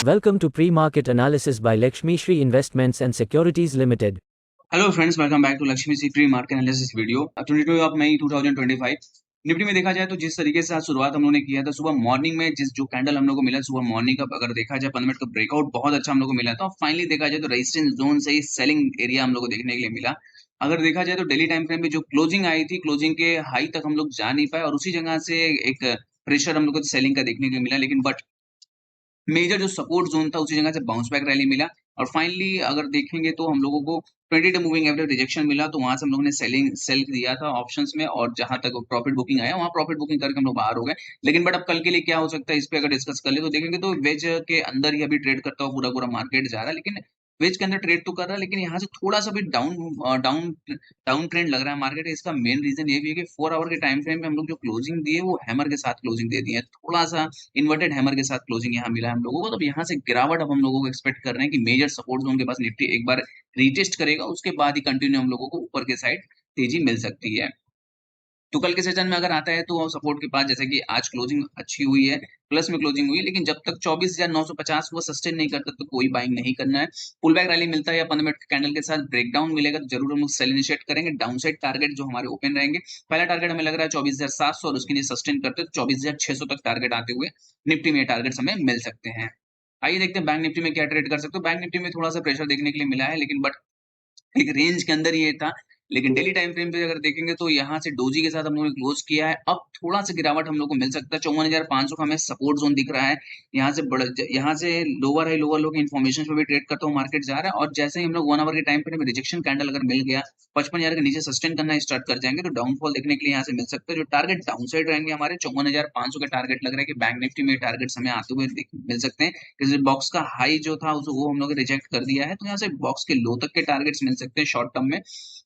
Welcome to Pre-Market Analysis by Lakshmi Shri Investments and Securities Limited. Hello friends, welcome back to Lakshmishri pre market analysis video 22 of May 2025। Nifty में देखा जाए तो जिस तरीके से आज शुरुआत हम लोगों ने किया था सुबह मॉर्निंग में, जो कैंडल हम लोग को मिला सुबह मॉर्निंग का, अगर देखा जाए 15 मिनट का ब्रेकआउट बहुत अच्छा हम लोग को मिला था। और फाइनली देखा जाए तो रेजिस्टेंस जोन से ही सेलिंग एरिया हम लोग को देखने के लिए मिला। अगर देखा जाए तो डेली टाइम फ्रेम में जो क्लोजिंग आई थी, क्लोजिंग के हाई तक हम लोग जा नहीं पाए और उसी जगह से एक प्रेशर हम लोग को सेलिंग का देखने को मिला। लेकिन बट मेजर जो सपोर्ट जोन था उसी जगह से बाउंस बैक रैली मिला। और फाइनली अगर देखेंगे तो हम लोगों को 20 डे मूविंग एवरेज रिजेक्शन मिला, तो वहां से हम लोगों ने सेल दिया था ऑप्शंस में, और जहां तक प्रॉफिट बुकिंग आया वहां प्रॉफिट बुकिंग करके हम लोग बाहर हो गए। लेकिन बट अब कल के लिए क्या हो सकता है, इस पे अगर डिस्कस कर ले तो देखेंगे तो वेज के अंदर ही अभी ट्रेड करता हुआ पूरा पूरा मार्केट जा रहा है। लेकिन वेज के अंदर ट्रेड तो कर रहा है, लेकिन यहाँ से थोड़ा सा भी डाउन डाउन ट्रेंड लग रहा है मार्केट। इसका मेन रीजन ये भी है कि 4 आवर के टाइम फ्रेम में हम लोग जो क्लोजिंग दिए वो हैमर के साथ क्लोजिंग दे दिए, थोड़ा सा इन्वर्टेड हैमर के साथ क्लोजिंग यहाँ मिला है हम लोगों को। तो यहाँ से गिरावट अब हम लोगों को एक्सपेक्ट कर रहे हैं कि मेजर सपोर्ट जोन के पास निफ्टी एक बार रीटेस्ट करेगा, उसके बाद ही कंटिन्यू हम लोगों को ऊपर के साइड तेजी मिल सकती है। तो कल के सेशन में अगर आता है तो सपोर्ट के पास, जैसे कि आज क्लोजिंग अच्छी हुई है, प्लस में क्लोजिंग हुई है, लेकिन जब तक 24,950 वो सस्टेन नहीं करता तो कोई बाइंग नहीं करना है। पुल बैक रैली मिलता है या 15 मिनट कैंडल के साथ ब्रेकडाउन मिलेगा तो जरूर हम लोग सेल इनिशिएट करेंगे। डाउन साइड टारगेट जो हमारे ओपन रहेंगे, पहला टारगेट हमें लग रहा है 24,700 और उसके लिए सस्टेन करते तो 24,600 तक टारगेट आते हुए निफ्टी में टारगेट हमें मिल सकते हैं। आइए देखते हैं बैंक निफ्टी में क्या ट्रेड कर सकते हो। बैंक निफ्टी में थोड़ा सा प्रेशर देखने के लिए मिला है, लेकिन बट एक रेंज के अंदर ये था। लेकिन डेली टाइम फ्रेम पे अगर देखेंगे तो यहाँ से डोजी के साथ हम लोगों ने क्लोज किया है। अब थोड़ा सा गिरावट हम लोग को मिल सकता है। 54,500 का हमें सपोर्ट जोन दिख रहा है। यहाँ से लोअर है, लोअर लो की इन्फॉर्मेशन पे भी ट्रेड करता हूँ मार्केट जा रहा है। और जैसे ही हम लोग 1 आवर के टाइम फ्रेम में रिजेक्शन कैंडल अगर मिल गया, 55,000 के नीचे सस्टेन करना स्टार्ट कर जाएंगे तो डाउनफॉल देखने के लिए यहाँ से मिल सकता है। जो टारगेट डाउन साइड रहेंगे हमारे 54,500 के टारगेट लग रहा है कि बैंक निफ्टी में टारगेट हमें आते हुए मिल सकते हैं। जैसे बॉक्स का हाई जो था वो हम लोग रिजेक्ट कर दिया है, तो यहाँ से बॉक्स के लो तक के टारगेट्स मिल सकते हैं शॉर्ट टर्म में।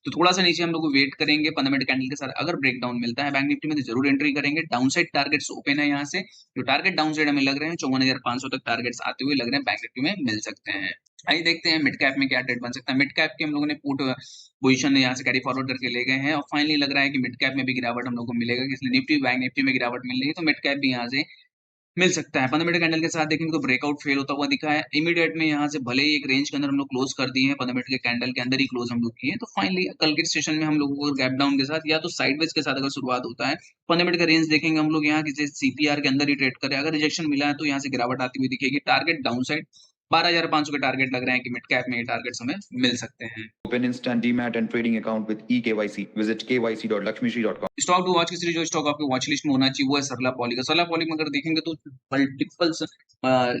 तो थोड़ा सा नीचे हम लोग वेट करेंगे 15 मिनट कैंडल के साथ। अगर ब्रेकडाउन मिलता है बैंक निफ्टी में तो जरूर एंट्री करेंगे। डाउन साइड टारगेट्स ओपन है, यहाँ से जो टारगेट डाउन साइड हमें लग रहे हैं 54,500 तक टारगेट्स आते हुए लग रहे हैं बैंक निफ्टी में मिल सकते हैं। आइए देखते हैं मिड कैप में क्या ट्रेड बन सकता है। मिड कैप के हम लोगों ने पुट पोजीशन यहाँ से कैरी फॉरवर्ड करके ले गए हैं और फाइनली लग रहा है कि मिड कैप में भी गिरावट हम लोग को मिलेगा, इसलिए निफ्टी बैंक निफ्टी में गिरावट मिल रही है तो मिड कैप भी यहाँ से मिल सकता है। 15 मिनट कैंडल के साथ देखेंगे तो ब्रेकआउट फेल होता हुआ दिखा है। इमीडिएट में यहाँ से भले ही एक रेंज के अंदर हम लोग क्लोज कर दिए हैं, 15 मिनट के कैंडल के अंदर ही क्लोज हम लोग किए हैं, तो फाइनली कल के सेशन में हम लोगों को गैप डाउन के साथ या तो साइडवेज के साथ अगर शुरुआत होता है, 15 मिनट का रेंज देखेंगे हम लोग यहाँ किसी सीपीआर के अंदर ही ट्रेड करें। अगर रिजेक्शन मिला है तो यहाँ से गिरावट आती हुई दिखेगी। टारगेट डाउन साइड 12,500 के टारगेट लग रहे हैं कि मिड कैप में ये टारगेट्स हमें मिल सकते हैं। Open instant demat and trading account with eKYC. Visit kyc.lakshmishri.com. Stock to watch की सीरीज, जो स्टॉक आपके वॉच लिस्ट में होना चाहिए वो है सरला पॉली का। सरला पॉली में अगर देखेंगे तो मल्टीपल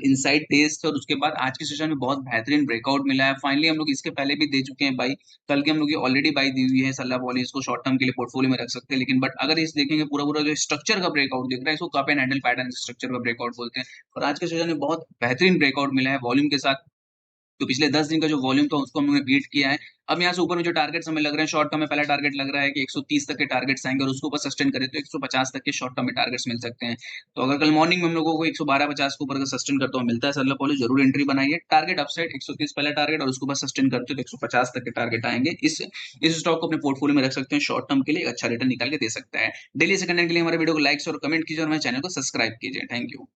इनसाइड टेस्ट और उसके बाद आज के सेशन में बहुत बेहतरीन ब्रेकआउट मिला है। फाइनली हम लोग इसके पहले भी दे चुके हैं बाई, कल के हम लोग ऑलरेडी बाई दी हुई है सरला पॉली, इसको शॉर्ट टर्म के लिए पोर्टफोलियो में रख सकते हैं। लेकिन बट अगर इस देखेंगे पूरा पूरा जो स्ट्रक्चर का ब्रेकआउट दिख रहा है, इसको cup and handle pattern structure का ब्रेकआउट बोलते हैं। और आज के सेशन में बहुत बेहतरीन ब्रेकआउट मिला है वॉल्यूम के साथ। तो पिछले 10 दिन का जो वॉल्यूम था उसको हम लोगों ने बीट किया है। अब यहाँ से ऊपर में जो टारगेट्स हमें लग रहे हैं शॉर्ट टर्म में, पहला टारगेट लग रहा है कि 130 तक के टारगेट्स आएंगे और उसको ऊपर सस्टेन करें तो 150 तक के शॉर्ट टर्म में टारगेट्स मिल सकते हैं। तो अगर कल मॉर्निंग में हम लोगों को 112-50 के ऊपर सस्टेन करते हुए मिलता है सरला पॉली, जरूर एंट्री बनाइए। टारगेट अपसाइड 130 पहला टारगेट और उसको ऊपर सस्टेन करते तो 150 तक के टारगेट आएंगे। इस स्टॉक को अपने पोर्टफोलियो में रख सकते हैं, शॉर्ट टर्म के लिए अच्छा रिटर्न निकाल के दे सकता है। डेली से कंटेंट के लिए हमारे वीडियो को लाइक्स और कमेंट कीजिए और हमारे चैनल को सब्सक्राइब कीजिए। Thank you.